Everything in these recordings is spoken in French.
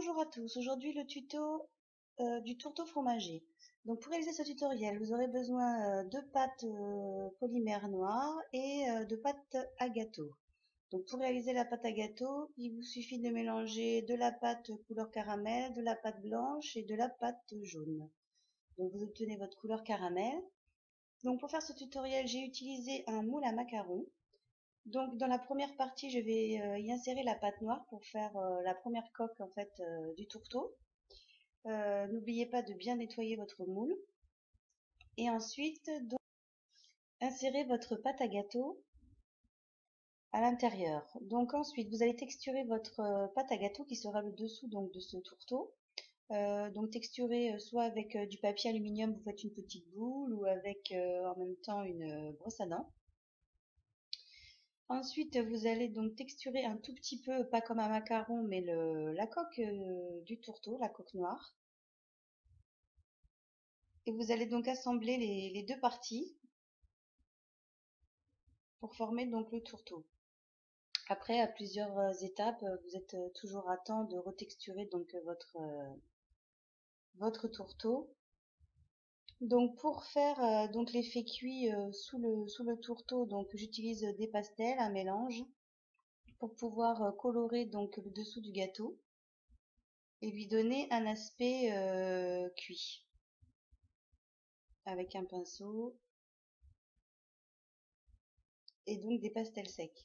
Bonjour à tous, aujourd'hui le tuto du tourteau fromager. Donc pour réaliser ce tutoriel, vous aurez besoin de pâte polymère noire et de pâte à gâteau. Donc pour réaliser la pâte à gâteau, il vous suffit de mélanger de la pâte couleur caramel, de la pâte blanche et de la pâte jaune. Donc vous obtenez votre couleur caramel. Donc pour faire ce tutoriel, j'ai utilisé un moule à macarons. Donc dans la première partie, je vais y insérer la pâte noire pour faire la première coque en fait du tourteau. N'oubliez pas de bien nettoyer votre moule et ensuite donc insérez votre pâte à gâteau à l'intérieur. Donc ensuite vous allez texturer votre pâte à gâteau qui sera le dessous donc de ce tourteau. Donc texturer soit avec du papier aluminium, vous faites une petite boule ou avec en même temps une brosse à dents. Ensuite, vous allez donc texturer un tout petit peu, pas comme un macaron, mais la coque du tourteau, la coque noire. Et vous allez donc assembler les deux parties pour former donc le tourteau. Après, à plusieurs étapes, vous êtes toujours à temps de retexturer donc votre tourteau. Donc pour faire donc l'effet cuit sous le tourteau, donc j'utilise des pastels, un mélange pour pouvoir colorer donc le dessous du gâteau et lui donner un aspect cuit avec un pinceau et donc des pastels secs.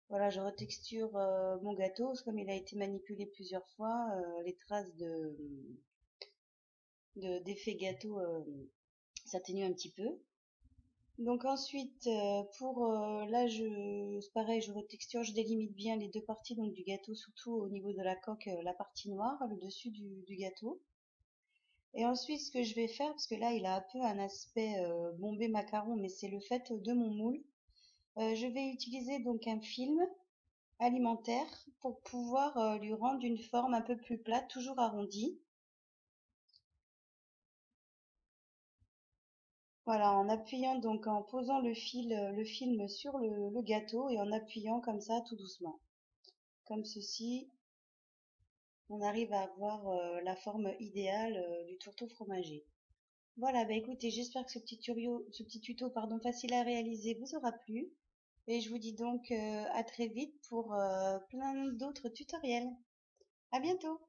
Voilà, je retexture mon gâteau, parce que comme il a été manipulé plusieurs fois, les traces d'effet gâteau s'atténuent un petit peu. Donc ensuite, là, c'est pareil, je retexture, je délimite bien les deux parties donc du gâteau, surtout au niveau de la coque, la partie noire, le dessus du gâteau. Et ensuite, ce que je vais faire, parce que là, il a un peu un aspect bombé macaron, mais c'est le fait de mon moule. Je vais utiliser donc un film alimentaire pour pouvoir lui rendre une forme un peu plus plate, toujours arrondie. Voilà, en appuyant donc en posant le film sur le gâteau et en appuyant comme ça tout doucement. Comme ceci, on arrive à avoir la forme idéale du tourteau fromager. Voilà, bah écoutez, j'espère que ce petit tuto pardon, facile à réaliser vous aura plu. Et je vous dis donc à très vite pour plein d'autres tutoriels. À bientôt!